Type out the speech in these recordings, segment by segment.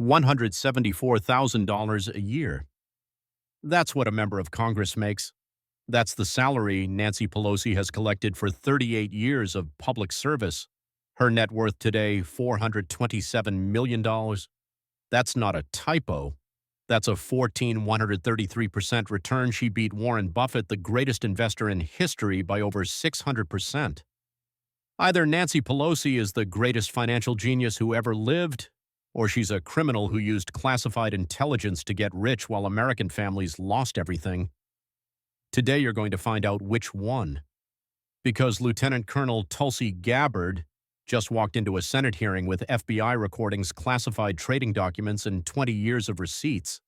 $174,000 a year. That's what a member of Congress makes. That's the salary Nancy Pelosi has collected for 38 years of public service. Her net worth today, $427 million. That's not a typo. That's a 133% return. She beat Warren Buffett, the greatest investor in history, by over 600%. Either Nancy Pelosi is the greatest financial genius who ever lived, or she's a criminal who used classified intelligence to get rich while American families lost everything. Today you're going to find out which one. Because Lieutenant Colonel Tulsi Gabbard just walked into a Senate hearing with FBI recordings, classified trading documents, and 20 years of receipts.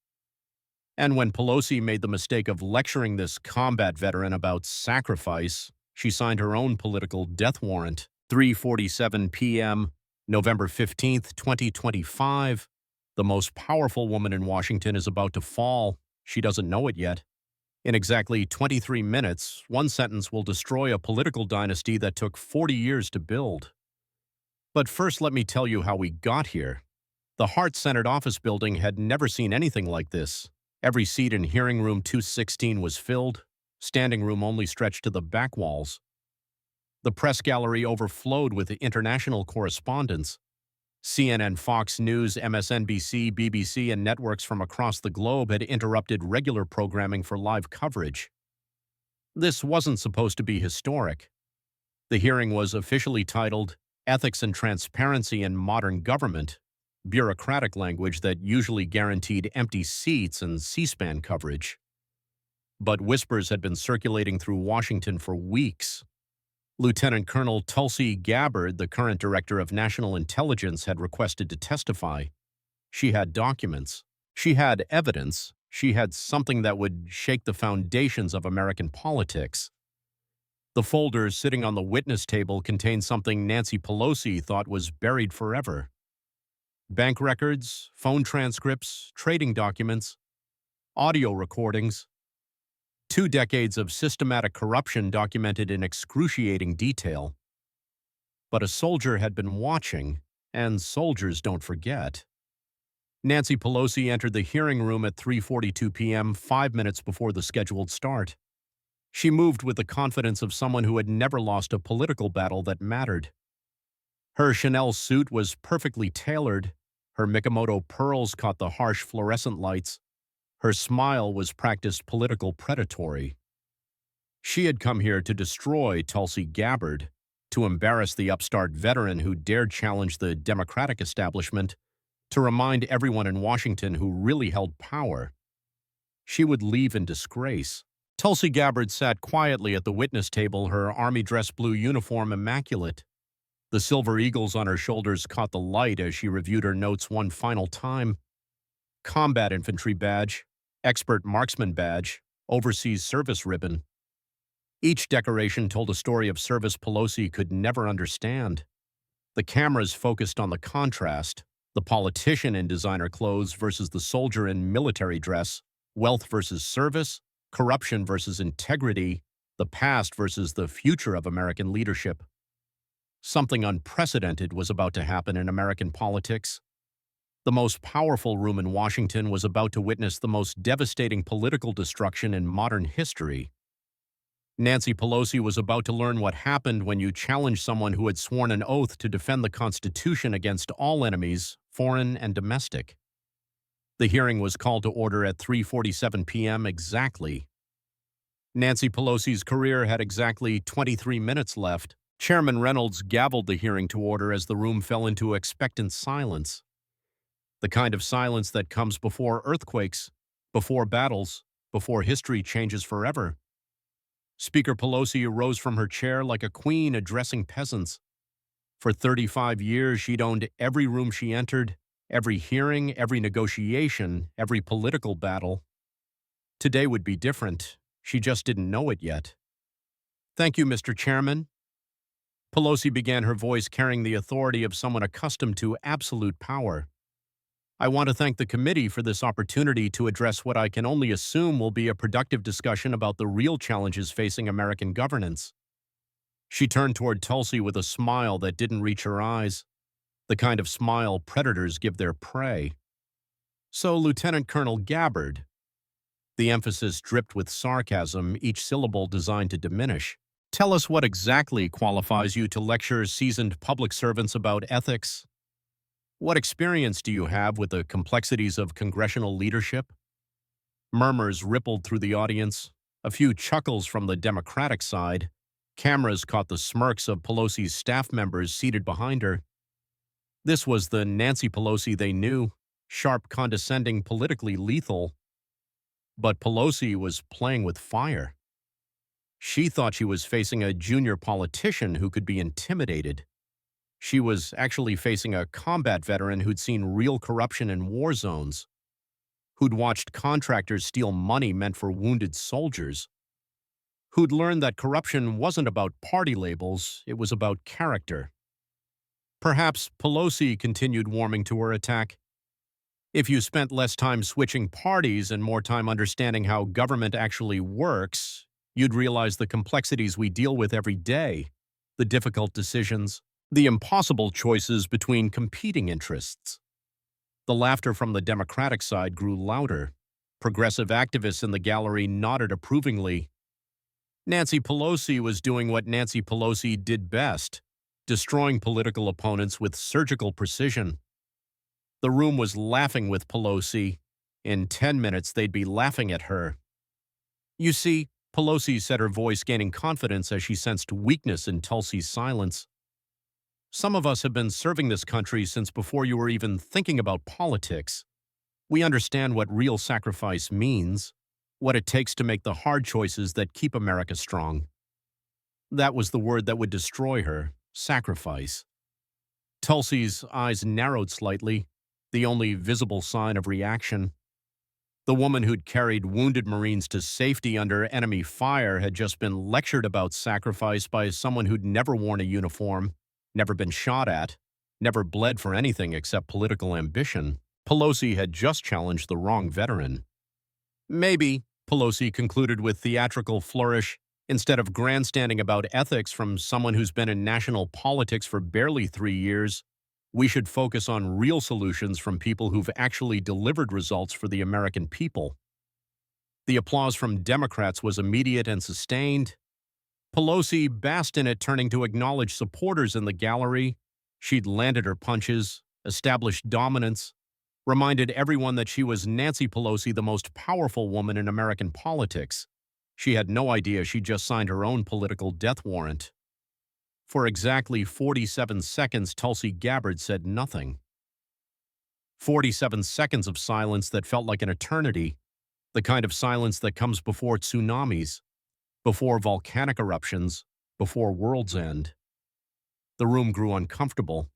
And when Pelosi made the mistake of lecturing this combat veteran about sacrifice, she signed her own political death warrant. 3:47 p.m., November 15th, 2025. The most powerful woman in Washington is about to fall. She doesn't know it yet. In exactly 23 minutes, one sentence will destroy a political dynasty that took 40 years to build. But first, let me tell you how we got here. The Hart Senate office building had never seen anything like this. Every seat in hearing room 216 was filled. Standing room only stretched to the back walls. The press gallery overflowed with international correspondents. CNN, Fox News, MSNBC, BBC, and networks from across the globe had interrupted regular programming for live coverage. This wasn't supposed to be historic. The hearing was officially titled Ethics and Transparency in Modern Government, bureaucratic language that usually guaranteed empty seats and C-SPAN coverage. But whispers had been circulating through Washington for weeks. Lieutenant Colonel Tulsi Gabbard, the current Director of National Intelligence, had requested to testify. She had documents. She had evidence. She had something that would shake the foundations of American politics. The folders sitting on the witness table contained something Nancy Pelosi thought was buried forever. Bank records, phone transcripts, trading documents, audio recordings. 2 decades of systematic corruption documented in excruciating detail. But a soldier had been watching, and soldiers don't forget. Nancy Pelosi entered the hearing room at 3:42 p.m., 5 minutes before the scheduled start. She moved with the confidence of someone who had never lost a political battle that mattered. Her Chanel suit was perfectly tailored. Her Mikimoto pearls caught the harsh fluorescent lights. Her smile was practiced political predatory. She had come here to destroy Tulsi Gabbard, to embarrass the upstart veteran who dared challenge the Democratic establishment, to remind everyone in Washington who really held power. She would leave in disgrace. Tulsi Gabbard sat quietly at the witness table, her army dress blue uniform immaculate. The silver eagles on her shoulders caught the light as she reviewed her notes one final time. Combat infantry badge, expert marksman badge, overseas service ribbon. Each decoration told a story of service Pelosi could never understand. The cameras focused on the contrast, the politician in designer clothes versus the soldier in military dress, wealth versus service, corruption versus integrity, the past versus the future of American leadership. Something unprecedented was about to happen in American politics. The most powerful room in Washington was about to witness the most devastating political destruction in modern history. Nancy Pelosi was about to learn what happened when you challenge someone who had sworn an oath to defend the Constitution against all enemies, foreign and domestic. The hearing was called to order at 3:47 p.m. exactly. Nancy Pelosi's career had exactly 23 minutes left. Chairman Reynolds gavelled the hearing to order as the room fell into expectant silence. The kind of silence that comes before earthquakes, before battles, before history changes forever. Speaker Pelosi arose from her chair like a queen addressing peasants. For 35 years, she'd owned every room she entered, every hearing, every negotiation, every political battle. Today would be different. She just didn't know it yet. Thank you, Mr. Chairman. Pelosi began, her voice carrying the authority of someone accustomed to absolute power. I want to thank the committee for this opportunity to address what I can only assume will be a productive discussion about the real challenges facing American governance. She turned toward Tulsi with a smile that didn't reach her eyes, the kind of smile predators give their prey. So, Lieutenant Colonel Gabbard, the emphasis dripped with sarcasm, each syllable designed to diminish. Tell us what exactly qualifies you to lecture seasoned public servants about ethics? What experience do you have with the complexities of congressional leadership? Murmurs rippled through the audience, a few chuckles from the Democratic side. Cameras caught the smirks of Pelosi's staff members seated behind her. This was the Nancy Pelosi they knew, sharp, condescending, politically lethal. But Pelosi was playing with fire. She thought she was facing a junior politician who could be intimidated. She was actually facing a combat veteran who'd seen real corruption in war zones, who'd watched contractors steal money meant for wounded soldiers, who'd learned that corruption wasn't about party labels, it was about character. Perhaps Pelosi continued warming to her attack. If you spent less time switching parties and more time understanding how government actually works, you'd realize the complexities we deal with every day, the difficult decisions, the impossible choices between competing interests. The laughter from the Democratic side grew louder. Progressive activists in the gallery nodded approvingly. Nancy Pelosi was doing what Nancy Pelosi did best, destroying political opponents with surgical precision. The room was laughing with Pelosi. In 10 minutes, they'd be laughing at her. You see, Pelosi said, her voice gaining confidence as she sensed weakness in Tulsi's silence. Some of us have been serving this country since before you were even thinking about politics. We understand what real sacrifice means, what it takes to make the hard choices that keep America strong. That was the word that would destroy her, sacrifice. Tulsi's eyes narrowed slightly, the only visible sign of reaction. The woman who'd carried wounded Marines to safety under enemy fire had just been lectured about sacrifice by someone who'd never worn a uniform, never been shot at, never bled for anything except political ambition. Pelosi had just challenged the wrong veteran. Maybe, Pelosi concluded with theatrical flourish, instead of grandstanding about ethics from someone who's been in national politics for barely 3 years, we should focus on real solutions from people who've actually delivered results for the American people. The applause from Democrats was immediate and sustained. Pelosi basked in it, turning to acknowledge supporters in the gallery. She'd landed her punches, established dominance, reminded everyone that she was Nancy Pelosi, the most powerful woman in American politics. She had no idea she'd just signed her own political death warrant. For exactly 47 seconds, Tulsi Gabbard said nothing. 47 seconds of silence that felt like an eternity, the kind of silence that comes before tsunamis, before volcanic eruptions, before world's end. The room grew uncomfortable.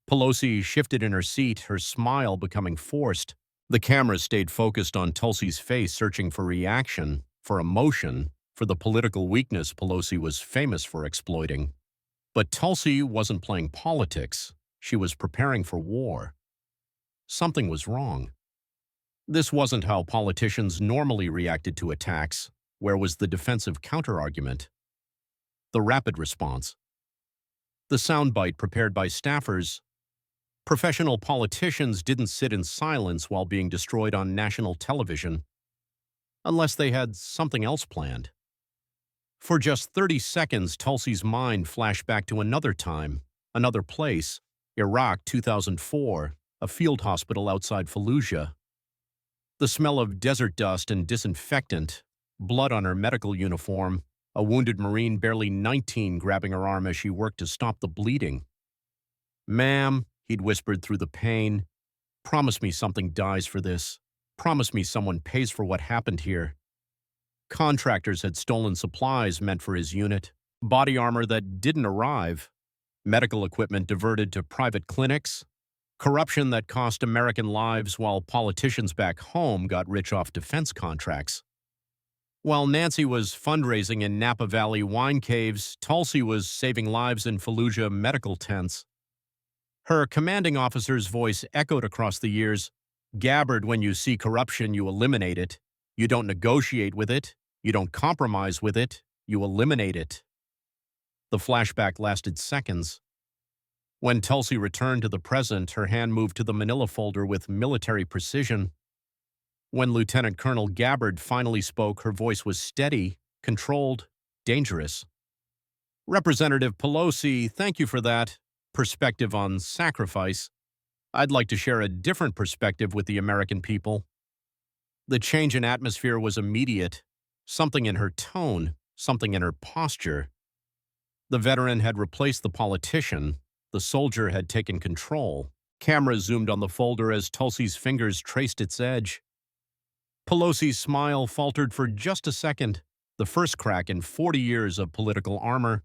Pelosi shifted in her seat, her smile becoming forced. The cameras stayed focused on Tulsi's face, searching for reaction, for emotion, for the political weakness Pelosi was famous for exploiting. But Tulsi wasn't playing politics. She was preparing for war. Something was wrong. This wasn't how politicians normally reacted to attacks. Where was the defensive counterargument? The rapid response? The soundbite prepared by staffers? Professional politicians didn't sit in silence while being destroyed on national television, unless they had something else planned. For just 30 seconds, Tulsi's mind flashed back to another time, another place, Iraq 2004, a field hospital outside Fallujah. The smell of desert dust and disinfectant, blood on her medical uniform, a wounded Marine barely 19 grabbing her arm as she worked to stop the bleeding. "Ma'am," he'd whispered through the pain, "promise me something dies for this. Promise me someone pays for what happened here." Contractors had stolen supplies meant for his unit, body armor that didn't arrive, medical equipment diverted to private clinics, corruption that cost American lives while politicians back home got rich off defense contracts. While Nancy was fundraising in Napa Valley wine caves, Tulsi was saving lives in Fallujah medical tents. Her commanding officer's voice echoed across the years, "Gabbard, when you see corruption, you eliminate it. You don't negotiate with it. You don't compromise with it. You eliminate it." The flashback lasted seconds. When Tulsi returned to the present, her hand moved to the manila folder with military precision. When Lieutenant Colonel Gabbard finally spoke, her voice was steady, controlled, dangerous. Representative Pelosi, thank you for that perspective on sacrifice. I'd like to share a different perspective with the American people. The change in atmosphere was immediate. Something in her tone, something in her posture. The veteran had replaced the politician. The soldier had taken control. Cameras zoomed on the folder as Tulsi's fingers traced its edge. Pelosi's smile faltered for just a second, the first crack in 40 years of political armor.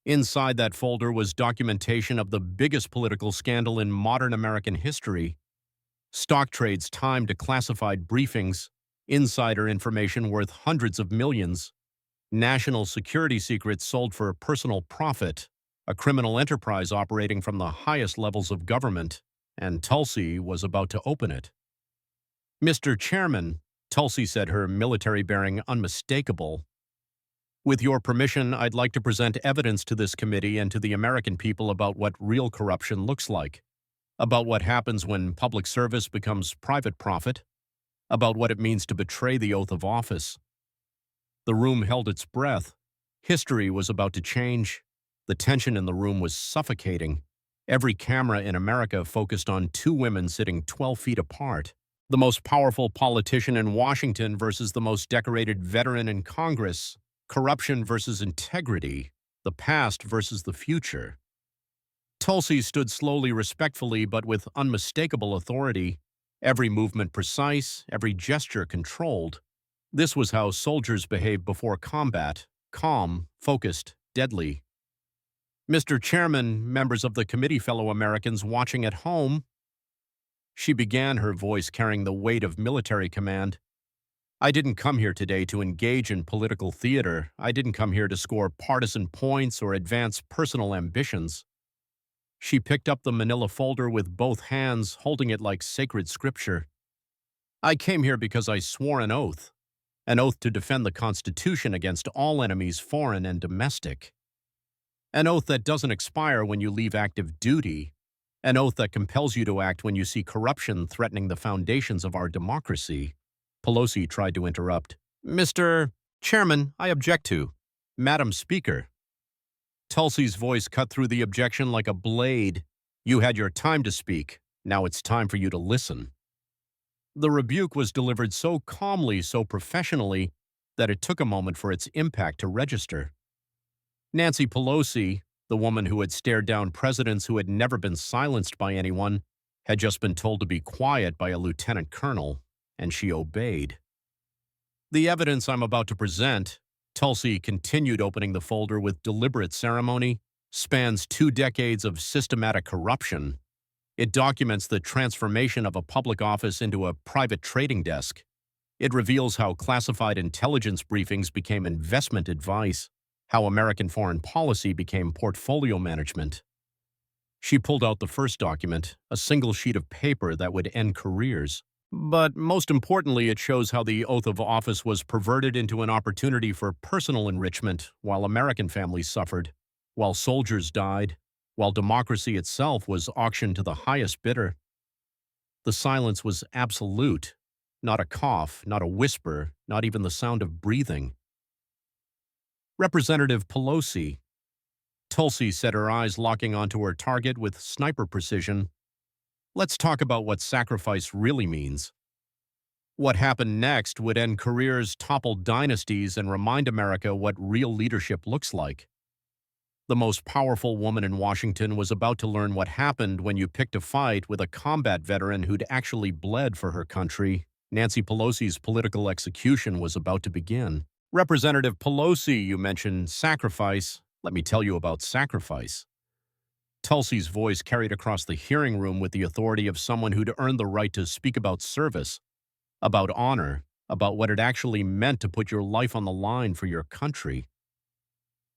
Inside that folder was documentation of the biggest political scandal in modern American history. Stock trades timed to classified briefings, insider information worth hundreds of millions, national security secrets sold for personal profit, a criminal enterprise operating from the highest levels of government, and Tulsi was about to open it. Mr. Chairman, Tulsi said, her military bearing unmistakable, with your permission, I'd like to present evidence to this committee and to the American people about what real corruption looks like, about what happens when public service becomes private profit, about what it means to betray the oath of office. The room held its breath. History was about to change. The tension in the room was suffocating. Every camera in America focused on two women sitting 12 feet apart. The most powerful politician in Washington versus the most decorated veteran in Congress. Corruption versus integrity. The past versus the future. Tulsi stood slowly, respectfully, but with unmistakable authority. Every movement precise, every gesture controlled. This was how soldiers behaved before combat. Calm, focused, deadly. Mr. Chairman, members of the committee, fellow Americans watching at home, she began, her voice carrying the weight of military command. I didn't come here today to engage in political theater. I didn't come here to score partisan points or advance personal ambitions. She picked up the manila folder with both hands, holding it like sacred scripture. I came here because I swore an oath to defend the Constitution against all enemies, foreign and domestic. An oath that doesn't expire when you leave active duty. An oath that compels you to act when you see corruption threatening the foundations of our democracy. Pelosi tried to interrupt. Mr. Chairman, I object to. Madam Speaker. Tulsi's voice cut through the objection like a blade. You had your time to speak. Now it's time for you to listen. The rebuke was delivered so calmly, so professionally, that it took a moment for its impact to register. Nancy Pelosi, the woman who had stared down presidents who had never been silenced by anyone, had just been told to be quiet by a lieutenant colonel, and she obeyed. The evidence I'm about to present, Tulsi continued, opening the folder with deliberate ceremony, spans 2 decades of systematic corruption. It documents the transformation of a public office into a private trading desk. It reveals how classified intelligence briefings became investment advice, how American foreign policy became portfolio management. She pulled out the first document, a single sheet of paper that would end careers. But most importantly, it shows how the oath of office was perverted into an opportunity for personal enrichment while American families suffered, while soldiers died, while democracy itself was auctioned to the highest bidder. The silence was absolute, not a cough, not a whisper, not even the sound of breathing. Representative Pelosi. Tulsi said, her eyes locking onto her target with sniper precision. Let's talk about what sacrifice really means. What happened next would end careers, topple dynasties, and remind America what real leadership looks like. The most powerful woman in Washington was about to learn what happened when you picked a fight with a combat veteran who'd actually bled for her country. Nancy Pelosi's political execution was about to begin. Representative Pelosi, you mentioned sacrifice. Let me tell you about sacrifice. Tulsi's voice carried across the hearing room with the authority of someone who'd earned the right to speak about service, about honor, about what it actually meant to put your life on the line for your country.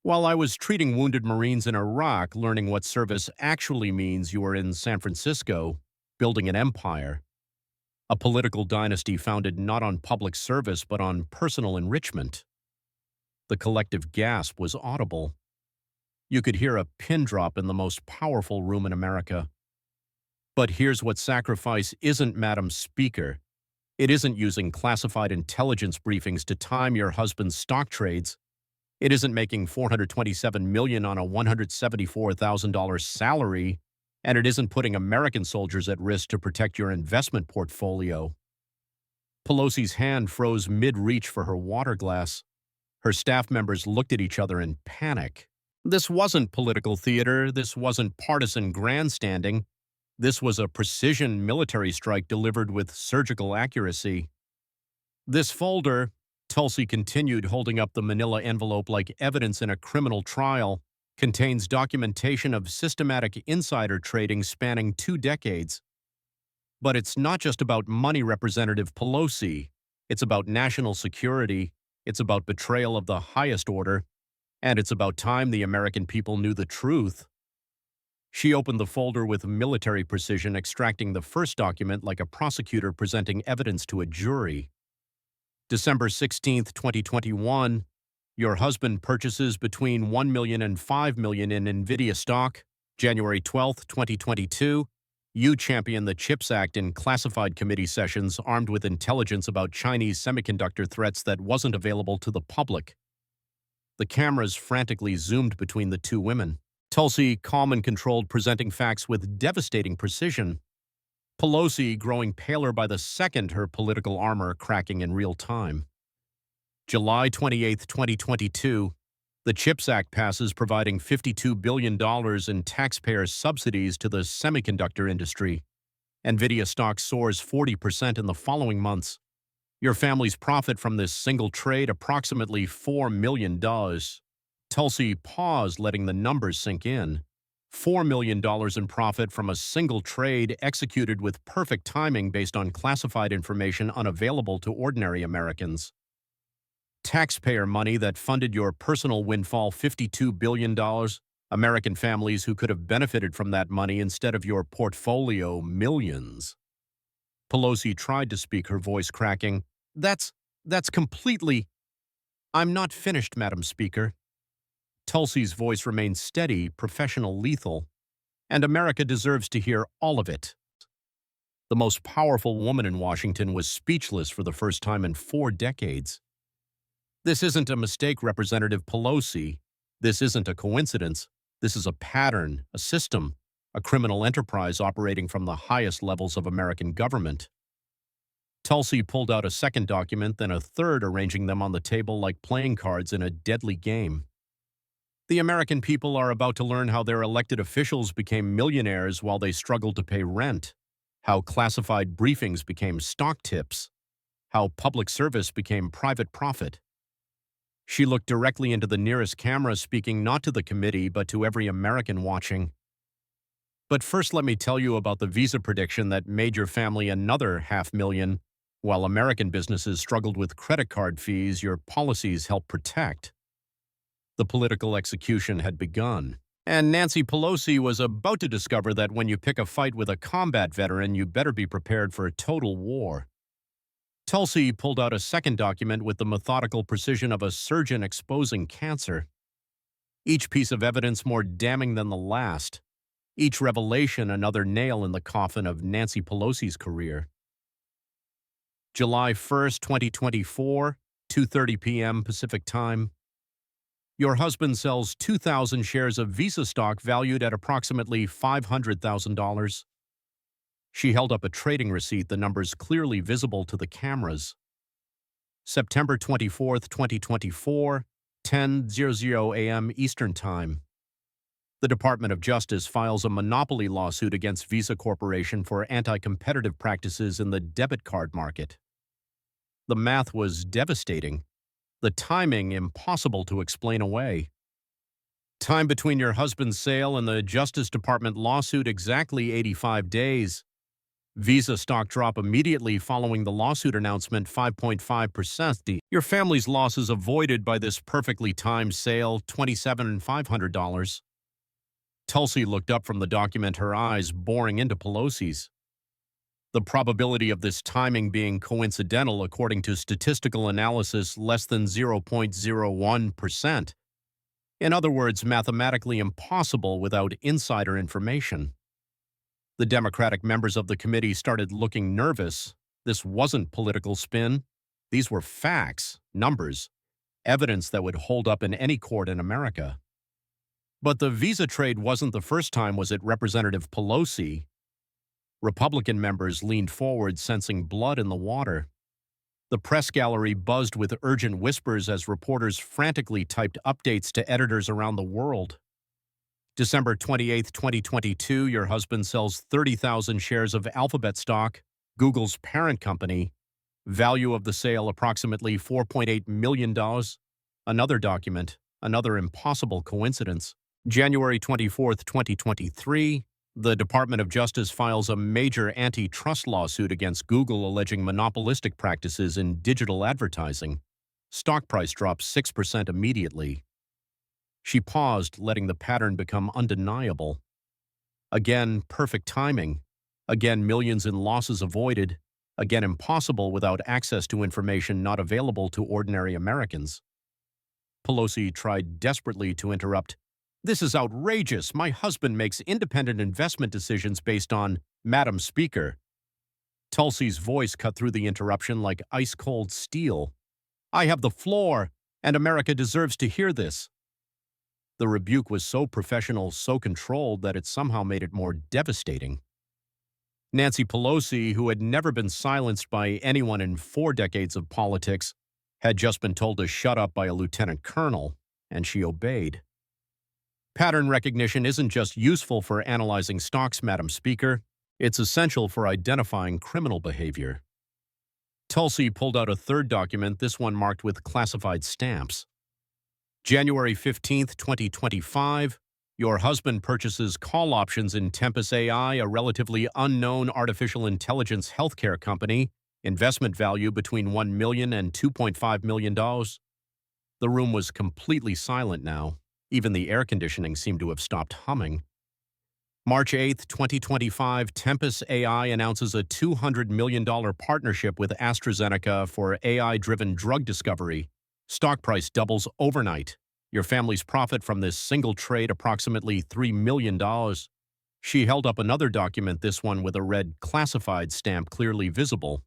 While I was treating wounded Marines in Iraq, learning what service actually means, you were in San Francisco, building an empire, a political dynasty founded not on public service but on personal enrichment. The collective gasp was audible. You could hear a pin drop in the most powerful room in America. But here's what sacrifice isn't, Madam Speaker. It isn't using classified intelligence briefings to time your husband's stock trades. It isn't making $427 million on a $174,000 salary. And it isn't putting American soldiers at risk to protect your investment portfolio. Pelosi's hand froze mid-reach for her water glass. Her staff members looked at each other in panic. This wasn't political theater. This wasn't partisan grandstanding. This was a precision military strike delivered with surgical accuracy. This folder, Tulsi continued, holding up the manila envelope like evidence in a criminal trial, contains documentation of systematic insider trading spanning 2 decades. But it's not just about money, Representative Pelosi. It's about national security. It's about betrayal of the highest order. And it's about time the American people knew the truth. She opened the folder with military precision, extracting the first document like a prosecutor presenting evidence to a jury. December 16, 2021, your husband purchases between $1 million and $5 million in NVIDIA stock. January 12, 2022, you champion the CHIPS Act in classified committee sessions armed with intelligence about Chinese semiconductor threats that wasn't available to the public. The cameras frantically zoomed between the two women. Tulsi, calm and controlled, presenting facts with devastating precision. Pelosi, growing paler by the second, her political armor cracking in real time. July 28, 2022, the CHIPS Act passes, providing $52 billion in taxpayer subsidies to the semiconductor industry. NVIDIA stock soars 40% in the following months. Your family's profit from this single trade, approximately $4 million. Tulsi paused, letting the numbers sink in. $4 million in profit from a single trade executed with perfect timing based on classified information unavailable to ordinary Americans. Taxpayer money that funded your personal windfall, $52 billion. American families who could have benefited from that money instead of your portfolio, millions. Pelosi tried to speak, her voice cracking. That's completely... I'm not finished, Madam Speaker. Tulsi's voice remained steady, professional, lethal. And America deserves to hear all of it. The most powerful woman in Washington was speechless for the first time in 4 decades. This isn't a mistake, Representative Pelosi. This isn't a coincidence. This is a pattern, a system, a criminal enterprise operating from the highest levels of American government. Tulsi pulled out a second document, then a third, arranging them on the table like playing cards in a deadly game. The American people are about to learn how their elected officials became millionaires while they struggled to pay rent, how classified briefings became stock tips, how public service became private profit. She looked directly into the nearest camera, speaking not to the committee but to every American watching. But first, let me tell you about the visa prediction that made your family another $500,000. While American businesses struggled with credit card fees, your policies helped protect. The political execution had begun, and Nancy Pelosi was about to discover that when you pick a fight with a combat veteran, you better be prepared for a total war. Tulsi pulled out a second document with the methodical precision of a surgeon exposing cancer. Each piece of evidence more damning than the last. Each revelation another nail in the coffin of Nancy Pelosi's career. July 1st, 2024, 2:30 p.m. Pacific Time. Your husband sells 2,000 shares of Visa stock valued at approximately $500,000. She held up a trading receipt, the numbers clearly visible to the cameras. September 24th, 2024, 10:00 a.m. Eastern Time. The Department of Justice files a monopoly lawsuit against Visa Corporation for anti-competitive practices in the debit card market. The math was devastating. The timing impossible to explain away. Time between your husband's sale and the Justice Department lawsuit, exactly 85 days. Visa stock drop immediately following the lawsuit announcement, 5.5%. Your family's losses avoided by this perfectly timed sale, $27,500. Tulsi looked up from the document, her eyes boring into Pelosi's. The probability of this timing being coincidental, according to statistical analysis, less than 0.01%. In other words, mathematically impossible without insider information. The Democratic members of the committee started looking nervous. This wasn't political spin. These were facts, numbers, evidence that would hold up in any court in America. But the visa trade wasn't the first time, was it, Representative Pelosi? Republican members leaned forward, sensing blood in the water. The press gallery buzzed with urgent whispers as reporters frantically typed updates to editors around the world. December 28, 2022, your husband sells 30,000 shares of Alphabet stock, Google's parent company. Value of the sale approximately $4.8 million. Another document, another impossible coincidence. January 24, 2023, the Department of Justice files a major antitrust lawsuit against Google alleging monopolistic practices in digital advertising. Stock price drops 6% immediately. She paused, letting the pattern become undeniable. Again, perfect timing. Again, millions in losses avoided. Again, impossible without access to information not available to ordinary Americans. Pelosi tried desperately to interrupt. "This is outrageous. My husband makes independent investment decisions based on Madam Speaker." Tulsi's voice cut through the interruption like ice-cold steel. "I have the floor, and America deserves to hear this." The rebuke was so professional, so controlled, that it somehow made it more devastating. Nancy Pelosi, who had never been silenced by anyone in 4 decades of politics, had just been told to shut up by a lieutenant colonel, and she obeyed. Pattern recognition isn't just useful for analyzing stocks, Madam Speaker. It's essential for identifying criminal behavior. Tulsi pulled out a third document, this one marked with classified stamps. January 15, 2025, your husband purchases call options in Tempus AI, a relatively unknown artificial intelligence healthcare company, investment value between $1 million and $2.5 million. The room was completely silent now. Even the air conditioning seemed to have stopped humming. March 8, 2025, Tempus AI announces a $200 million partnership with AstraZeneca for AI-driven drug discovery. Stock price doubles overnight. Your family's profit from this single trade approximately $3 million. She held up another document, this one with a red classified stamp clearly visible.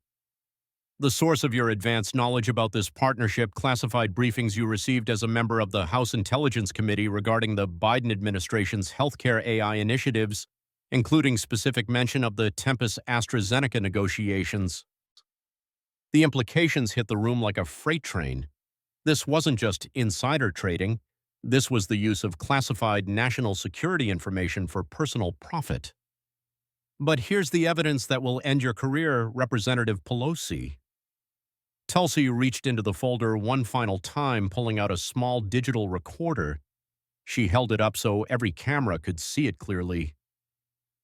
The source of your advanced knowledge about this partnership, classified briefings you received as a member of the House Intelligence Committee regarding the Biden administration's healthcare AI initiatives, including specific mention of the Tempus AstraZeneca negotiations. The implications hit the room like a freight train. This wasn't just insider trading. This was the use of classified national security information for personal profit. But here's the evidence that will end your career, Representative Pelosi. Tulsi reached into the folder one final time, pulling out a small digital recorder. She held it up so every camera could see it clearly.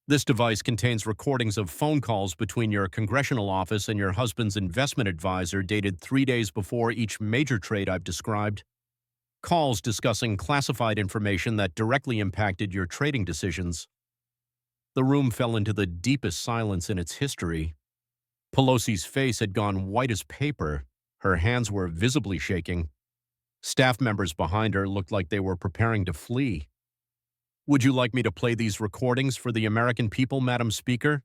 This device contains recordings of phone calls between your congressional office and your husband's investment advisor dated 3 days before each major trade I've described. Calls discussing classified information that directly impacted your trading decisions. The room fell into the deepest silence in its history. Pelosi's face had gone white as paper. Her hands were visibly shaking. Staff members behind her looked like they were preparing to flee. "Would you like me to play these recordings for the American people, Madam Speaker?"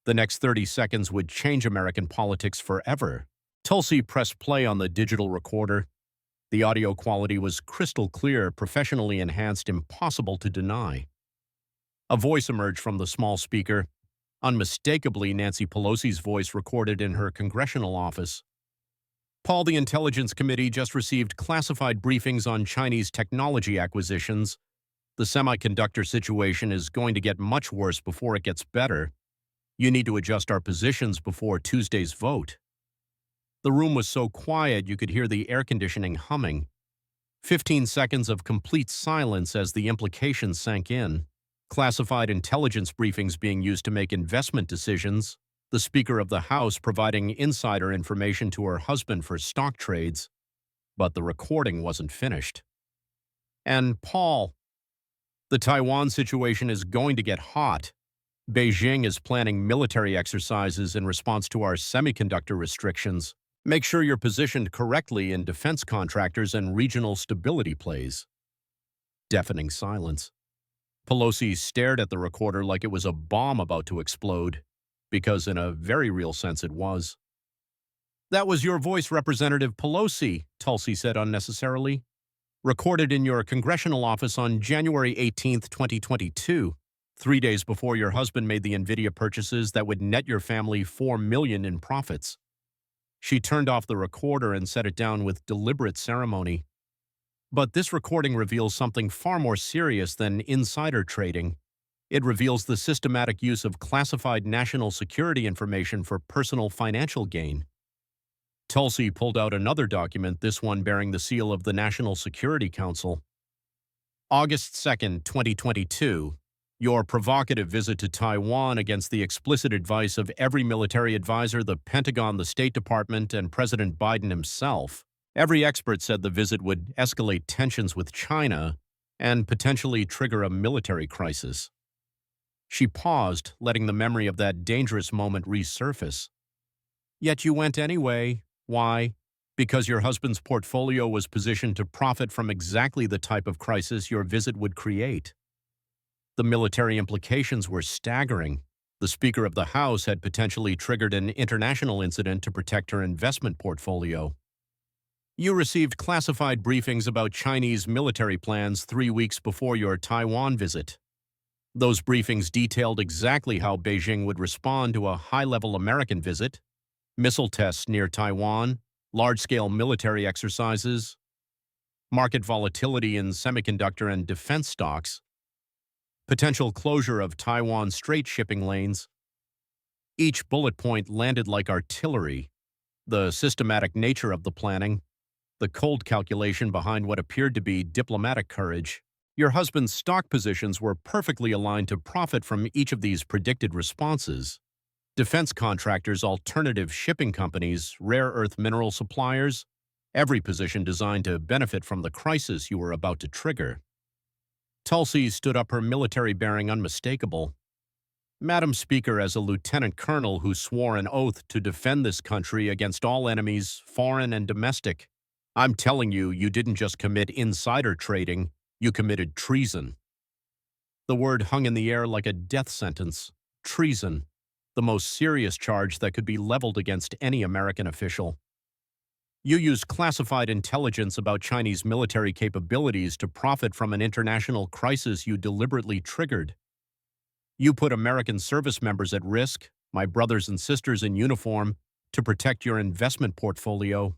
The next 30 seconds would change American politics forever. Tulsi pressed play on the digital recorder. The audio quality was crystal clear, professionally enhanced, impossible to deny. A voice emerged from the small speaker, unmistakably Nancy Pelosi's voice recorded in her congressional office. "Paul, the Intelligence Committee just received classified briefings on Chinese technology acquisitions. The semiconductor situation is going to get much worse before it gets better. You need to adjust our positions before Tuesday's vote." The room was so quiet you could hear the air conditioning humming. 15 seconds of complete silence as the implications sank in. Classified intelligence briefings being used to make investment decisions. The Speaker of the House providing insider information to her husband for stock trades. But the recording wasn't finished. "And Paul, the Taiwan situation is going to get hot. Beijing is planning military exercises in response to our semiconductor restrictions. Make sure you're positioned correctly in defense contractors and regional stability plays." Deafening silence. Pelosi stared at the recorder like it was a bomb about to explode, because in a very real sense it was. "That was your voice, Representative Pelosi," Tulsi said unnecessarily. "Recorded in your congressional office on January 18th, 2022, 3 days before your husband made the NVIDIA purchases that would net your family $4 million in profits." She turned off the recorder and set it down with deliberate ceremony. But this recording reveals something far more serious than insider trading. It reveals the systematic use of classified national security information for personal financial gain. Tulsi pulled out another document, this one bearing the seal of the National Security Council. August 2nd, 2022. Your provocative visit to Taiwan against the explicit advice of every military advisor, the Pentagon, the State Department, and President Biden himself. Every expert said the visit would escalate tensions with China and potentially trigger a military crisis. She paused, letting the memory of that dangerous moment resurface. Yet you went anyway. Why? Because your husband's portfolio was positioned to profit from exactly the type of crisis your visit would create. The military implications were staggering. The Speaker of the House had potentially triggered an international incident to protect her investment portfolio. You received classified briefings about Chinese military plans 3 weeks before your Taiwan visit. Those briefings detailed exactly how Beijing would respond to a high-level American visit, missile tests near Taiwan, large-scale military exercises, market volatility in semiconductor and defense stocks, potential closure of Taiwan Strait shipping lanes. Each bullet point landed like artillery. The systematic nature of the planning, the cold calculation behind what appeared to be diplomatic courage. Your husband's stock positions were perfectly aligned to profit from each of these predicted responses. Defense contractors, alternative shipping companies, rare earth mineral suppliers, every position designed to benefit from the crisis you were about to trigger. Tulsi stood up, her military bearing unmistakable. "Madam Speaker, as a lieutenant colonel who swore an oath to defend this country against all enemies, foreign and domestic, I'm telling you, you didn't just commit insider trading, you committed treason." The word hung in the air like a death sentence. Treason. The most serious charge that could be leveled against any American official. You used classified intelligence about Chinese military capabilities to profit from an international crisis you deliberately triggered. You put American service members at risk, my brothers and sisters in uniform, to protect your investment portfolio.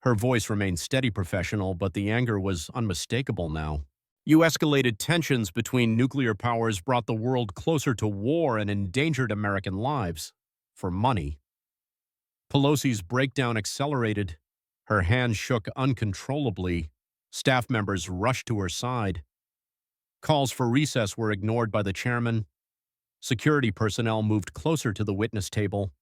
Her voice remained steady, professional, but the anger was unmistakable now. You escalated tensions between nuclear powers, brought the world closer to war, and endangered American lives. For money. Pelosi's breakdown accelerated. Her hands shook uncontrollably. Staff members rushed to her side. Calls for recess were ignored by the chairman. Security personnel moved closer to the witness table.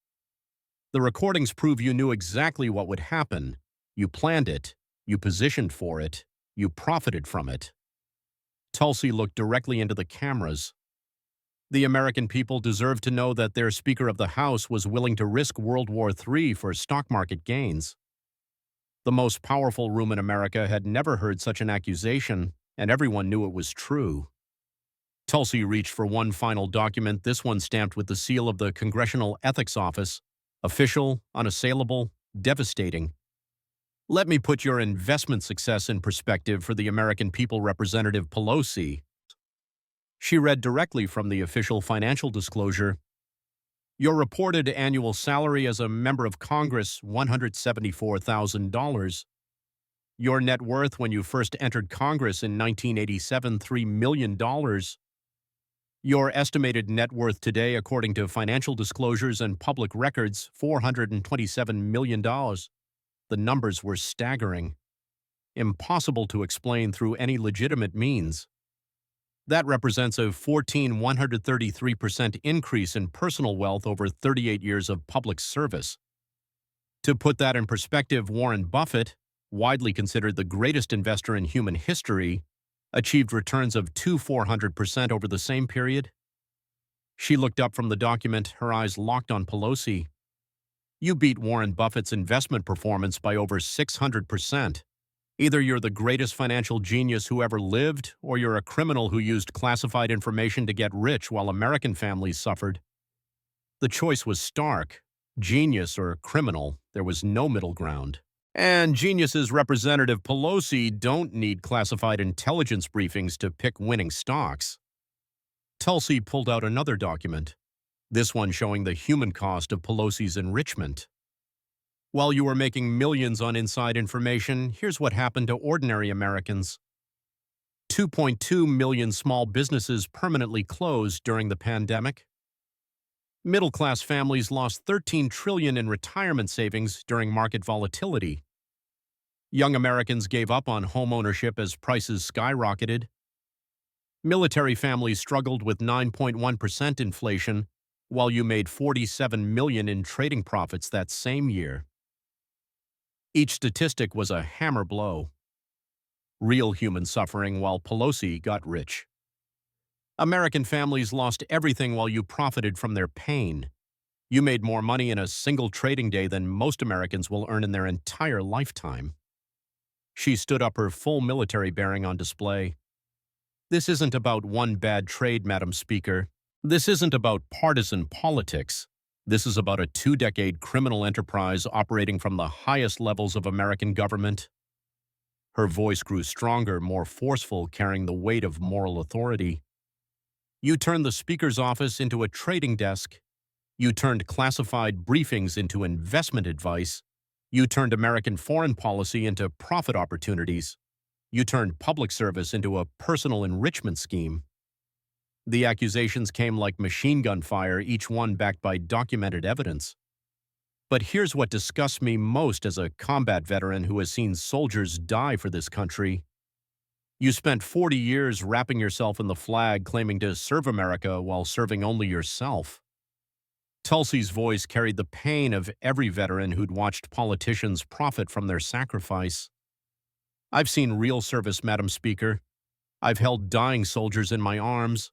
The recordings prove you knew exactly what would happen. You planned it. You positioned for it. You profited from it. Tulsi looked directly into the cameras. The American people deserved to know that their Speaker of the House was willing to risk World War III for stock market gains. The most powerful room in America had never heard such an accusation, and everyone knew it was true. Tulsi reached for one final document, this one stamped with the seal of the Congressional Ethics Office. Official, unassailable, devastating. "Let me put your investment success in perspective for the American people, Representative Pelosi." She read directly from the official financial disclosure. Your reported annual salary as a member of Congress, $174,000. Your net worth when you first entered Congress in 1987, $3 million. Your estimated net worth today, according to financial disclosures and public records, $427 million. The numbers were staggering. Impossible to explain through any legitimate means. That represents a 133% increase in personal wealth over 38 years of public service. To put that in perspective, Warren Buffett, widely considered the greatest investor in human history, achieved returns of 400% over the same period. She looked up from the document, her eyes locked on Pelosi. You beat Warren Buffett's investment performance by over 600%. Either you're the greatest financial genius who ever lived, or you're a criminal who used classified information to get rich while American families suffered. The choice was stark. Genius or criminal, there was no middle ground. And geniuses Representative Pelosi don't need classified intelligence briefings to pick winning stocks. Tulsi pulled out another document, this one showing the human cost of Pelosi's enrichment. While you were making millions on inside information, here's what happened to ordinary Americans. 2.2 million small businesses permanently closed during the pandemic. Middle-class families lost $13 trillion in retirement savings during market volatility. Young Americans gave up on home ownership as prices skyrocketed. Military families struggled with 9.1% inflation, while you made $47 million in trading profits that same year. Each statistic was a hammer blow. Real human suffering while Pelosi got rich. American families lost everything while you profited from their pain. You made more money in a single trading day than most Americans will earn in their entire lifetime. She stood up her full military bearing on display. This isn't about one bad trade, Madam Speaker. This isn't about partisan politics. This is about a 2-decade criminal enterprise operating from the highest levels of American government. Her voice grew stronger, more forceful, carrying the weight of moral authority. You turned the Speaker's office into a trading desk. You turned classified briefings into investment advice. You turned American foreign policy into profit opportunities. You turned public service into a personal enrichment scheme. The accusations came like machine gun fire, each one backed by documented evidence. But here's what disgusts me most as a combat veteran who has seen soldiers die for this country. You spent 40 years wrapping yourself in the flag, claiming to serve America while serving only yourself. Tulsi's voice carried the pain of every veteran who'd watched politicians profit from their sacrifice. I've seen real service, Madam Speaker. I've held dying soldiers in my arms.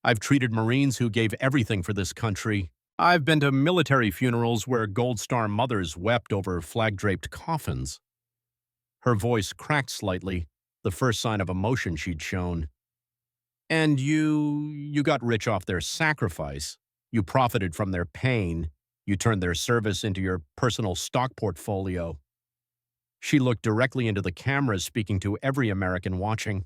I've treated Marines who gave everything for this country. I've been to military funerals where Gold Star mothers wept over flag-draped coffins. Her voice cracked slightly, the first sign of emotion she'd shown. And you got rich off their sacrifice. You profited from their pain. You turned their service into your personal stock portfolio. She looked directly into the cameras, speaking to every American watching.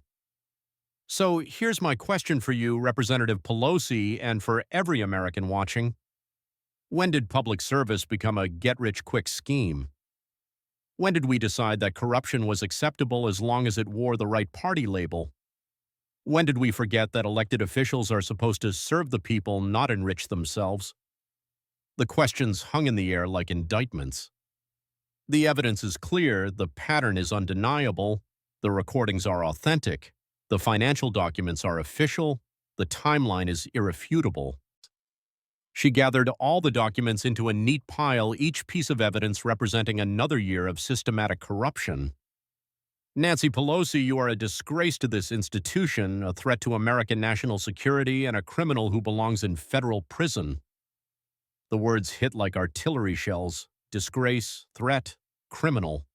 So here's my question for you, Representative Pelosi, and for every American watching. When did public service become a get-rich-quick scheme? When did we decide that corruption was acceptable as long as it wore the right party label? When did we forget that elected officials are supposed to serve the people, not enrich themselves? The questions hung in the air like indictments. The evidence is clear, the pattern is undeniable, the recordings are authentic, the financial documents are official, the timeline is irrefutable. She gathered all the documents into a neat pile, each piece of evidence representing another year of systematic corruption. Nancy Pelosi, you are a disgrace to this institution, a threat to American national security, and a criminal who belongs in federal prison. The words hit like artillery shells: disgrace, threat, criminal.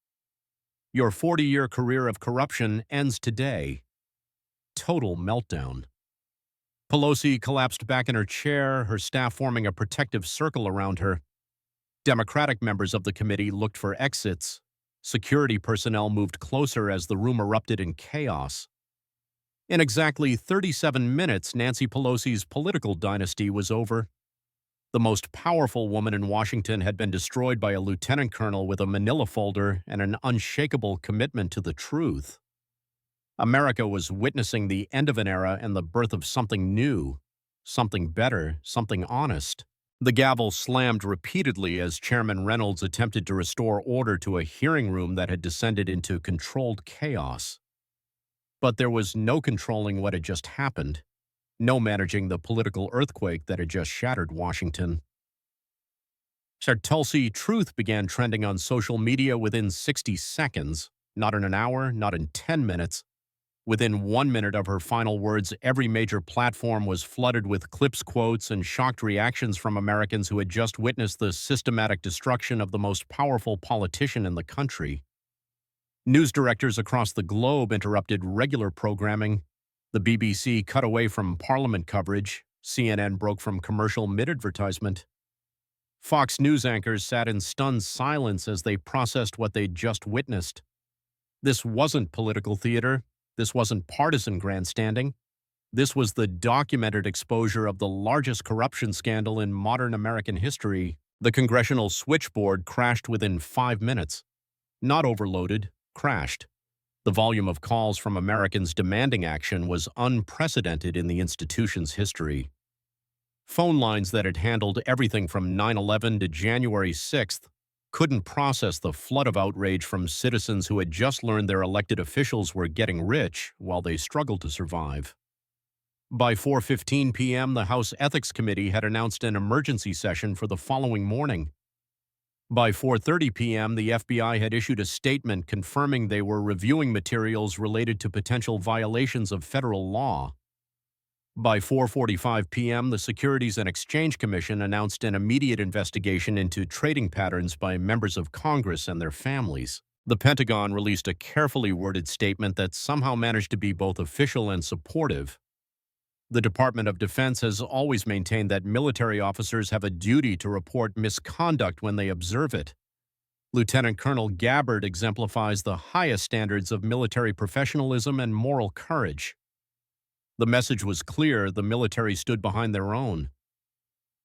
Your 40-year career of corruption ends today. Total meltdown. Pelosi collapsed back in her chair, her staff forming a protective circle around her. Democratic members of the committee looked for exits. Security personnel moved closer as the room erupted in chaos. In exactly 37 minutes, Nancy Pelosi's political dynasty was over. The most powerful woman in Washington had been destroyed by a lieutenant colonel with a manila folder and an unshakable commitment to the truth. America was witnessing the end of an era and the birth of something new, something better, something honest. The gavel slammed repeatedly as Chairman Reynolds attempted to restore order to a hearing room that had descended into controlled chaos. But there was no controlling what had just happened, no managing the political earthquake that had just shattered Washington. Tulsi truth began trending on social media within 60 seconds, not in an hour, not in 10 minutes. Within 1 minute of her final words, every major platform was flooded with clips, quotes, and shocked reactions from Americans who had just witnessed the systematic destruction of the most powerful politician in the country. News directors across the globe interrupted regular programming. The BBC cut away from Parliament coverage. CNN broke from commercial mid-advertisement. Fox News anchors sat in stunned silence as they processed what they'd just witnessed. This wasn't political theater. This wasn't partisan grandstanding. This was the documented exposure of the largest corruption scandal in modern American history. The congressional switchboard crashed within 5 minutes. Not overloaded, crashed. The volume of calls from Americans demanding action was unprecedented in the institution's history. Phone lines that had handled everything from 9/11 to January 6th couldn't process the flood of outrage from citizens who had just learned their elected officials were getting rich while they struggled to survive. By 4:15 p.m., the House Ethics Committee had announced an emergency session for the following morning. By 4:30 p.m., the FBI had issued a statement confirming they were reviewing materials related to potential violations of federal law. By 4:45 p.m., the Securities and Exchange Commission announced an immediate investigation into trading patterns by members of Congress and their families. The Pentagon released a carefully worded statement that somehow managed to be both official and supportive. The Department of Defense has always maintained that military officers have a duty to report misconduct when they observe it. Lieutenant Colonel Gabbard exemplifies the highest standards of military professionalism and moral courage. The message was clear: the military stood behind their own.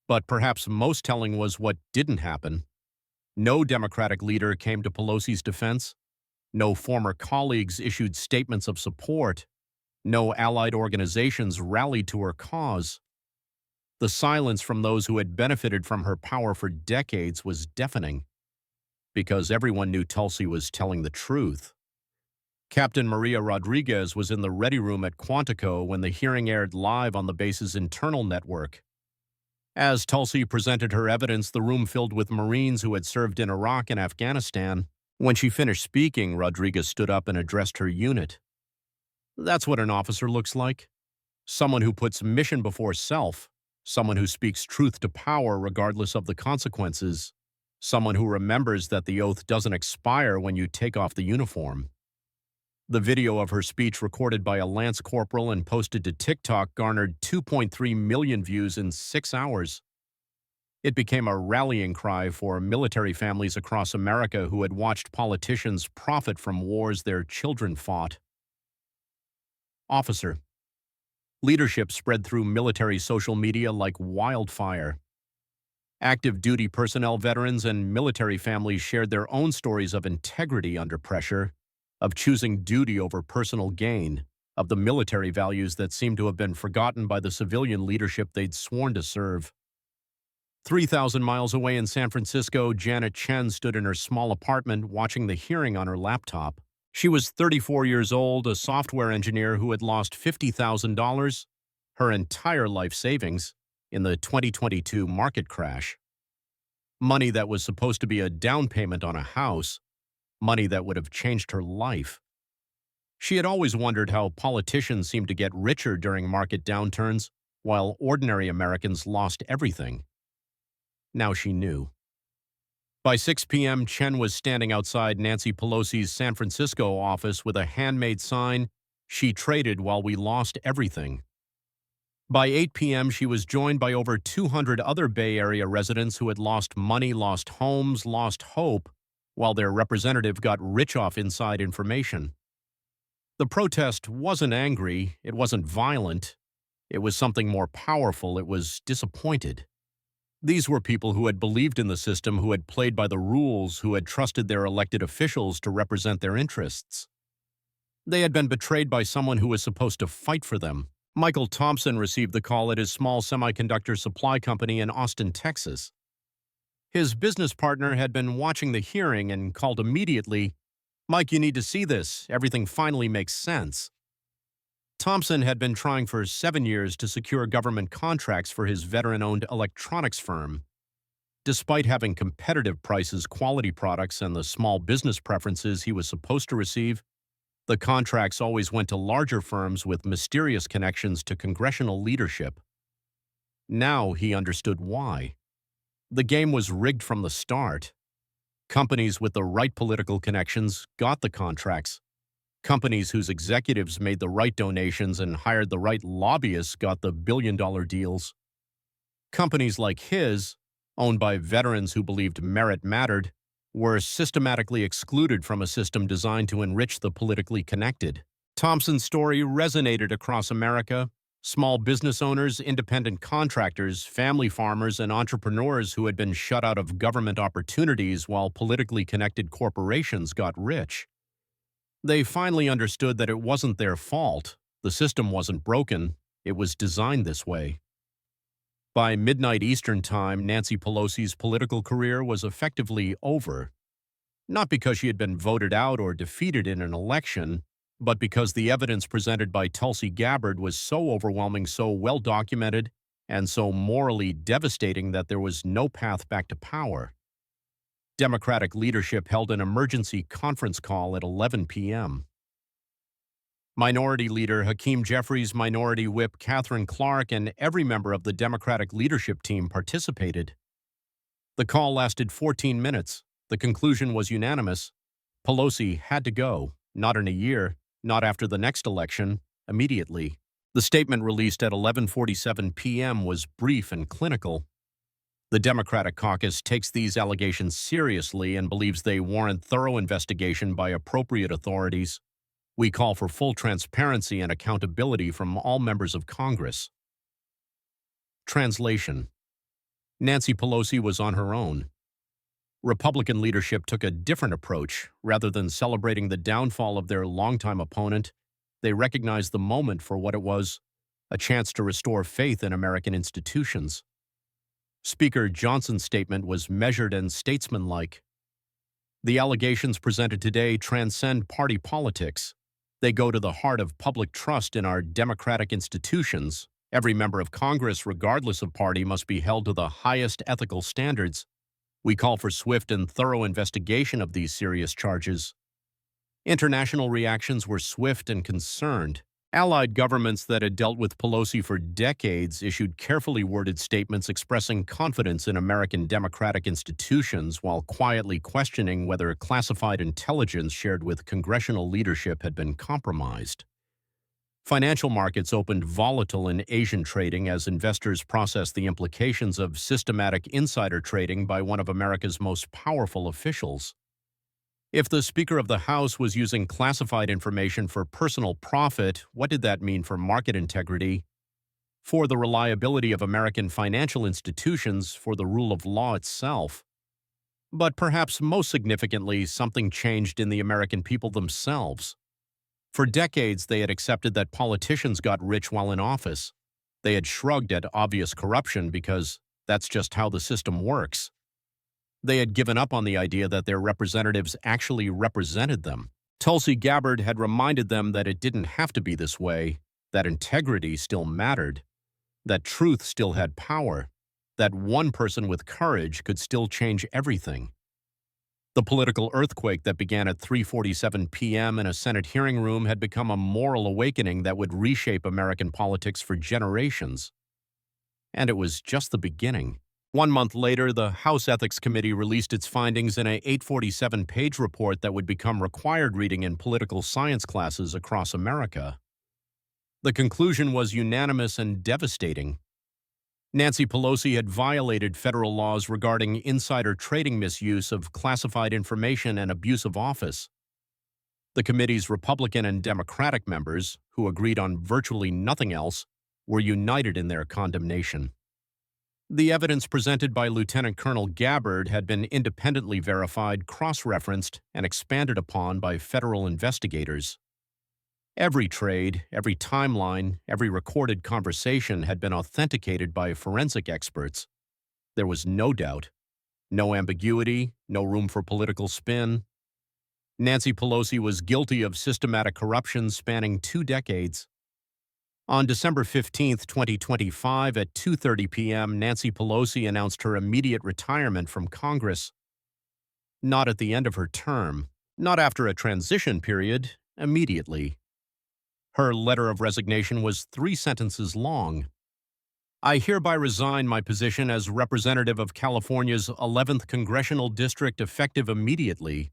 But perhaps most telling was what didn't happen. No Democratic leader came to Pelosi's defense. No former colleagues issued statements of support. No allied organizations rallied to her cause. The silence from those who had benefited from her power for decades was deafening, because everyone knew Tulsi was telling the truth. Captain Maria Rodriguez was in the ready room at Quantico when the hearing aired live on the base's internal network. As Tulsi presented her evidence, the room filled with Marines who had served in Iraq and Afghanistan. When she finished speaking, Rodriguez stood up and addressed her unit. That's what an officer looks like. Someone who puts mission before self. Someone who speaks truth to power regardless of the consequences. Someone who remembers that the oath doesn't expire when you take off the uniform. The video of her speech, recorded by a Lance Corporal and posted to TikTok, garnered 2.3 million views in 6 hours. It became a rallying cry for military families across America who had watched politicians profit from wars their children fought. Officer. Leadership spread through military social media like wildfire. Active duty personnel veterans and military families shared their own stories of integrity under pressure, of choosing duty over personal gain, of the military values that seemed to have been forgotten by the civilian leadership they'd sworn to serve. 3,000 miles away in San Francisco, Janet Chen stood in her small apartment watching the hearing on her laptop. She was 34 years old, a software engineer who had lost $50,000, her entire life savings, in the 2022 market crash. Money that was supposed to be a down payment on a house, money that would have changed her life. She had always wondered how politicians seemed to get richer during market downturns, while ordinary Americans lost everything. Now she knew. By 6 p.m., Chen was standing outside Nancy Pelosi's San Francisco office with a handmade sign, "She traded while we lost everything." By 8 p.m., she was joined by over 200 other Bay Area residents who had lost money, lost homes, lost hope, while their representative got rich off inside information. The protest wasn't angry, it wasn't violent, it was something more powerful. It was disappointed. These were people who had believed in the system, who had played by the rules, who had trusted their elected officials to represent their interests. They had been betrayed by someone who was supposed to fight for them. Michael Thompson received the call at his small semiconductor supply company in Austin, Texas. His business partner had been watching the hearing and called immediately, "Mike, you need to see this. Everything finally makes sense." Thompson had been trying for 7 years to secure government contracts for his veteran-owned electronics firm. Despite having competitive prices, quality products, and the small business preferences he was supposed to receive, the contracts always went to larger firms with mysterious connections to congressional leadership. Now he understood why. The game was rigged from the start. Companies with the right political connections got the contracts. Companies whose executives made the right donations and hired the right lobbyists got the billion-dollar deals. Companies like his, owned by veterans who believed merit mattered, were systematically excluded from a system designed to enrich the politically connected. Thompson's story resonated across America. Small business owners, independent contractors, family farmers, and entrepreneurs who had been shut out of government opportunities while politically connected corporations got rich. They finally understood that it wasn't their fault. The system wasn't broken. It was designed this way. By midnight Eastern Time, Nancy Pelosi's political career was effectively over. Not because she had been voted out or defeated in an election, but because the evidence presented by Tulsi Gabbard was so overwhelming, so well documented, and so morally devastating that there was no path back to power. Democratic leadership held an emergency conference call at 11 p.m. Minority Leader Hakeem Jeffries, Minority Whip Catherine Clark, and every member of the Democratic leadership team participated. The call lasted 14 minutes. The conclusion was unanimous. Pelosi had to go, not in a year, not after the next election, immediately. The statement released at 11:47 p.m. was brief and clinical. The Democratic caucus takes these allegations seriously and believes they warrant thorough investigation by appropriate authorities. We call for full transparency and accountability from all members of Congress. Translation: Nancy Pelosi was on her own. Republican leadership took a different approach. Rather than celebrating the downfall of their longtime opponent, they recognized the moment for what it was, a chance to restore faith in American institutions. Speaker Johnson's statement was measured and statesmanlike. The allegations presented today transcend party politics. They go to the heart of public trust in our democratic institutions. Every member of Congress, regardless of party, must be held to the highest ethical standards. We call for swift and thorough investigation of these serious charges. International reactions were swift and concerned. Allied governments that had dealt with Pelosi for decades issued carefully worded statements expressing confidence in American democratic institutions while quietly questioning whether classified intelligence shared with congressional leadership had been compromised. Financial markets opened volatile in Asian trading as investors processed the implications of systematic insider trading by one of America's most powerful officials. If the Speaker of the House was using classified information for personal profit, what did that mean for market integrity, for the reliability of American financial institutions, for the rule of law itself? But perhaps most significantly, something changed in the American people themselves. For decades, they had accepted that politicians got rich while in office. They had shrugged at obvious corruption because that's just how the system works. They had given up on the idea that their representatives actually represented them. Tulsi Gabbard had reminded them that it didn't have to be this way, that integrity still mattered, that truth still had power, that one person with courage could still change everything. The political earthquake that began at 3:47 p.m. in a Senate hearing room had become a moral awakening that would reshape American politics for generations. And it was just the beginning. 1 month later, the House Ethics Committee released its findings in a 847-page report that would become required reading in political science classes across America. The conclusion was unanimous and devastating. Nancy Pelosi had violated federal laws regarding insider trading, misuse of classified information, and abuse of office. The committee's Republican and Democratic members, who agreed on virtually nothing else, were united in their condemnation. The evidence presented by Lieutenant Colonel Gabbard had been independently verified, cross-referenced, and expanded upon by federal investigators. Every trade, every timeline, every recorded conversation had been authenticated by forensic experts. There was no doubt, no ambiguity, no room for political spin. Nancy Pelosi was guilty of systematic corruption spanning 2 decades. On December 15, 2025, at 2:30 p.m., Nancy Pelosi announced her immediate retirement from Congress. Not at the end of her term, not after a transition period, immediately. Her letter of resignation was 3 sentences long. I hereby resign my position as representative of California's 11th Congressional District effective immediately.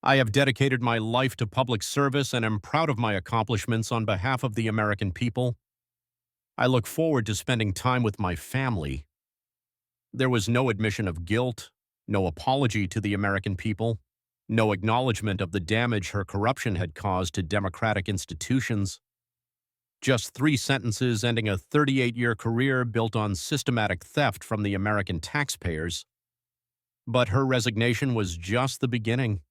I have dedicated my life to public service and am proud of my accomplishments on behalf of the American people. I look forward to spending time with my family. There was no admission of guilt, no apology to the American people, no acknowledgement of the damage her corruption had caused to democratic institutions. Just 3 sentences ending a 38-year career built on systematic theft from the American taxpayers. But her resignation was just the beginning.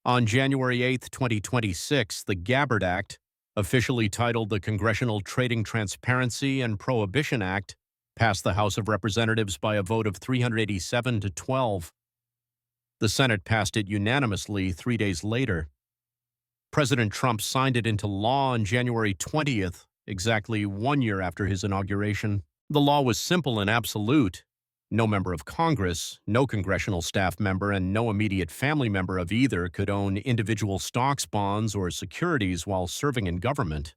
On January 8, 2026, the Gabbard Act, officially titled the Congressional Trading Transparency and Prohibition Act, passed the House of Representatives by a vote of 387 to 12. The Senate passed it unanimously 3 days later. President Trump signed it into law on January 20th, exactly 1 year after his inauguration. The law was simple and absolute. No member of Congress, no congressional staff member, and no immediate family member of either could own individual stocks, bonds, or securities while serving in government.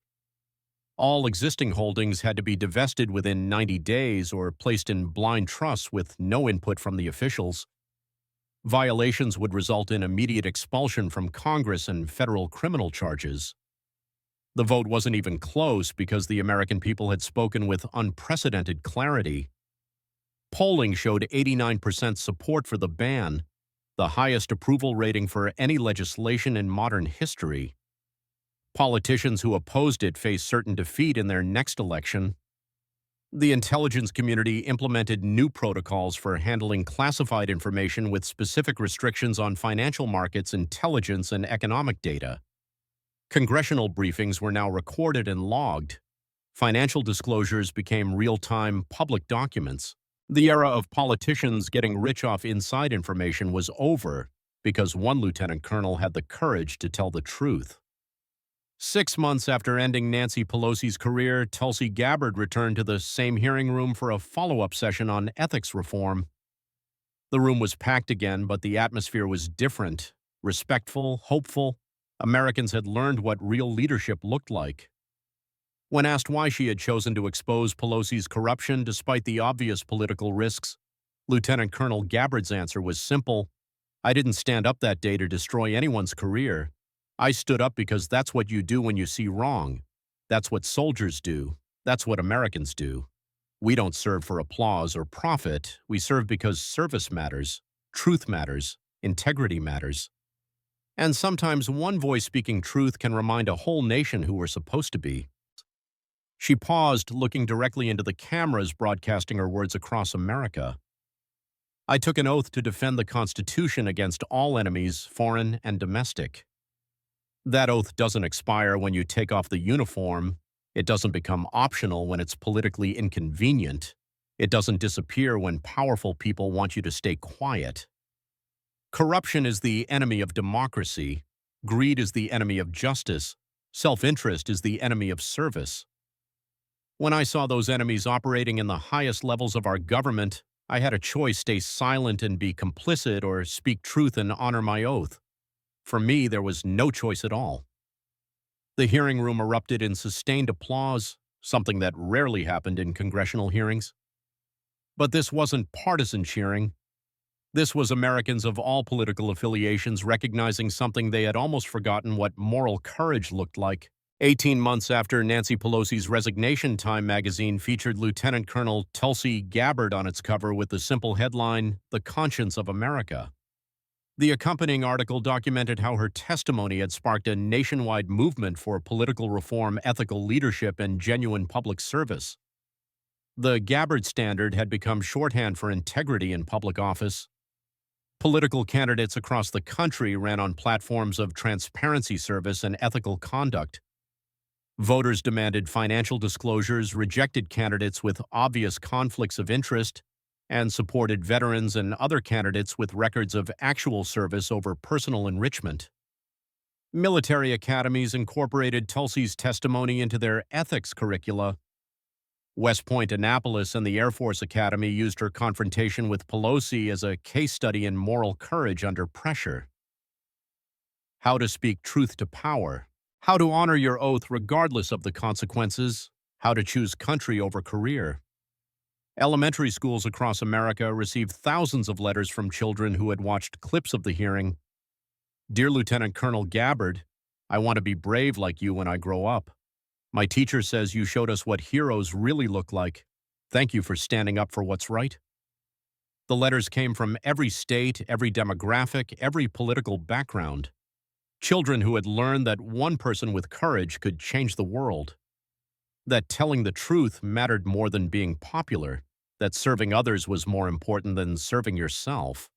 All existing holdings had to be divested within 90 days or placed in blind trusts with no input from the officials. Violations would result in immediate expulsion from Congress and federal criminal charges. The vote wasn't even close because the American people had spoken with unprecedented clarity. Polling showed 89% support for the ban, the highest approval rating for any legislation in modern history. Politicians who opposed it faced certain defeat in their next election. The intelligence community implemented new protocols for handling classified information with specific restrictions on financial markets, intelligence, and economic data. Congressional briefings were now recorded and logged. Financial disclosures became real-time public documents. The era of politicians getting rich off inside information was over because one lieutenant colonel had the courage to tell the truth. 6 months after ending Nancy Pelosi's career, Tulsi Gabbard returned to the same hearing room for a follow-up session on ethics reform. The room was packed again, but the atmosphere was different, respectful, hopeful. Americans had learned what real leadership looked like. When asked why she had chosen to expose Pelosi's corruption despite the obvious political risks, Lieutenant Colonel Gabbard's answer was simple. I didn't stand up that day to destroy anyone's career. I stood up because that's what you do when you see wrong. That's what soldiers do. That's what Americans do. We don't serve for applause or profit. We serve because service matters, truth matters, integrity matters. And sometimes one voice speaking truth can remind a whole nation who we're supposed to be. She paused, looking directly into the cameras broadcasting her words across America. I took an oath to defend the Constitution against all enemies, foreign and domestic. That oath doesn't expire when you take off the uniform. It doesn't become optional when it's politically inconvenient. It doesn't disappear when powerful people want you to stay quiet. Corruption is the enemy of democracy. Greed is the enemy of justice. Self-interest is the enemy of service. When I saw those enemies operating in the highest levels of our government, I had a choice: stay silent and be complicit, or speak truth and honor my oath. For me, there was no choice at all. The hearing room erupted in sustained applause, something that rarely happened in congressional hearings. But this wasn't partisan cheering. This was Americans of all political affiliations recognizing something they had almost forgotten: what moral courage looked like. 18 months after Nancy Pelosi's resignation, Time magazine featured Lieutenant Colonel Tulsi Gabbard on its cover with the simple headline, "The Conscience of America." The accompanying article documented how her testimony had sparked a nationwide movement for political reform, ethical leadership, and genuine public service. The Gabbard Standard had become shorthand for integrity in public office. Political candidates across the country ran on platforms of transparency, service, and ethical conduct. Voters demanded financial disclosures, rejected candidates with obvious conflicts of interest, and supported veterans and other candidates with records of actual service over personal enrichment. Military academies incorporated Tulsi's testimony into their ethics curricula. West Point, Annapolis, and the Air Force Academy used her confrontation with Pelosi as a case study in moral courage under pressure. How to speak truth to power. How to honor your oath regardless of the consequences. How to choose country over career. Elementary schools across America received thousands of letters from children who had watched clips of the hearing. Dear Lieutenant Colonel Gabbard, I want to be brave like you when I grow up. My teacher says you showed us what heroes really look like. Thank you for standing up for what's right. The letters came from every state, every demographic, every political background. Children who had learned that one person with courage could change the world. That telling the truth mattered more than being popular. That serving others was more important than serving yourself.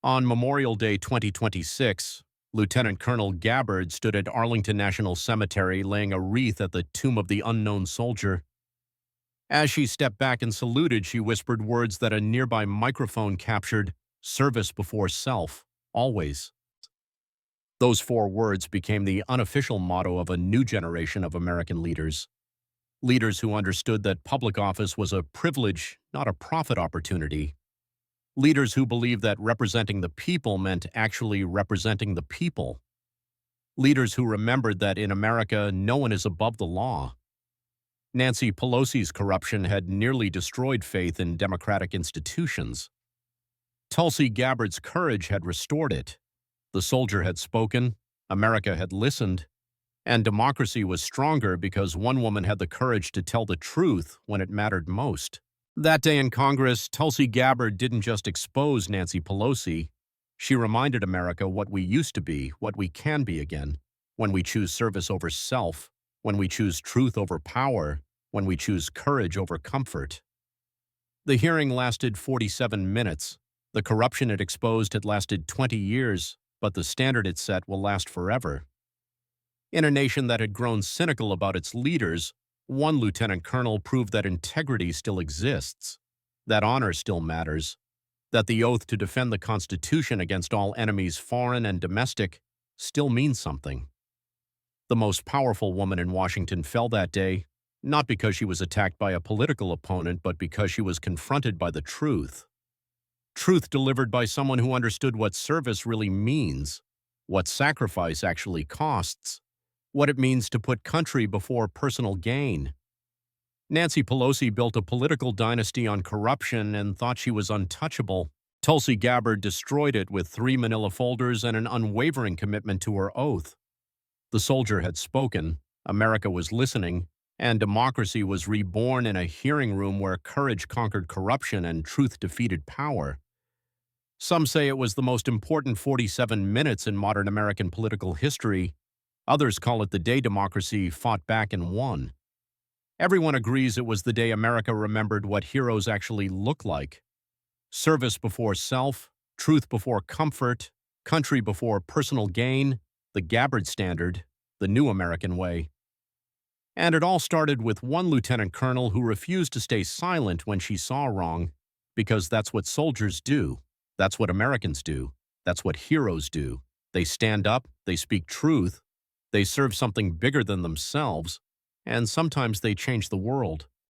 On Memorial Day 2026, Lieutenant Colonel Gabbard stood at Arlington National Cemetery laying a wreath at the tomb of the unknown soldier. As she stepped back and saluted, she whispered words that a nearby microphone captured: service before self, always. Those 4 words became the unofficial motto of a new generation of American leaders. Leaders who understood that public office was a privilege, not a profit opportunity. Leaders who believed that representing the people meant actually representing the people. Leaders who remembered that in America, no one is above the law. Nancy Pelosi's corruption had nearly destroyed faith in democratic institutions. Tulsi Gabbard's courage had restored it. The soldier had spoken, America had listened, and democracy was stronger because one woman had the courage to tell the truth when it mattered most. That day in Congress, Tulsi Gabbard didn't just expose Nancy Pelosi. She reminded America what we used to be, what we can be again, when we choose service over self, when we choose truth over power, when we choose courage over comfort. The hearing lasted 47 minutes. The corruption it exposed had lasted 20 years, but the standard it set will last forever. In a nation that had grown cynical about its leaders, one lieutenant colonel proved that integrity still exists, that honor still matters, that the oath to defend the Constitution against all enemies, foreign and domestic, still means something. The most powerful woman in Washington fell that day, not because she was attacked by a political opponent, but because she was confronted by the truth. Truth delivered by someone who understood what service really means, what sacrifice actually costs, what it means to put country before personal gain. Nancy Pelosi built a political dynasty on corruption and thought she was untouchable. Tulsi Gabbard destroyed it with 3 manila folders and an unwavering commitment to her oath. The soldier had spoken, America was listening, and democracy was reborn in a hearing room where courage conquered corruption and truth defeated power. Some say it was the most important 47 minutes in modern American political history. Others call it the day democracy fought back and won. Everyone agrees it was the day America remembered what heroes actually look like. Service before self, truth before comfort, country before personal gain, the Gabbard standard, the new American way. And it all started with one lieutenant colonel who refused to stay silent when she saw wrong, because that's what soldiers do. That's what Americans do. That's what heroes do. They stand up, they speak truth, they serve something bigger than themselves, and sometimes they change the world.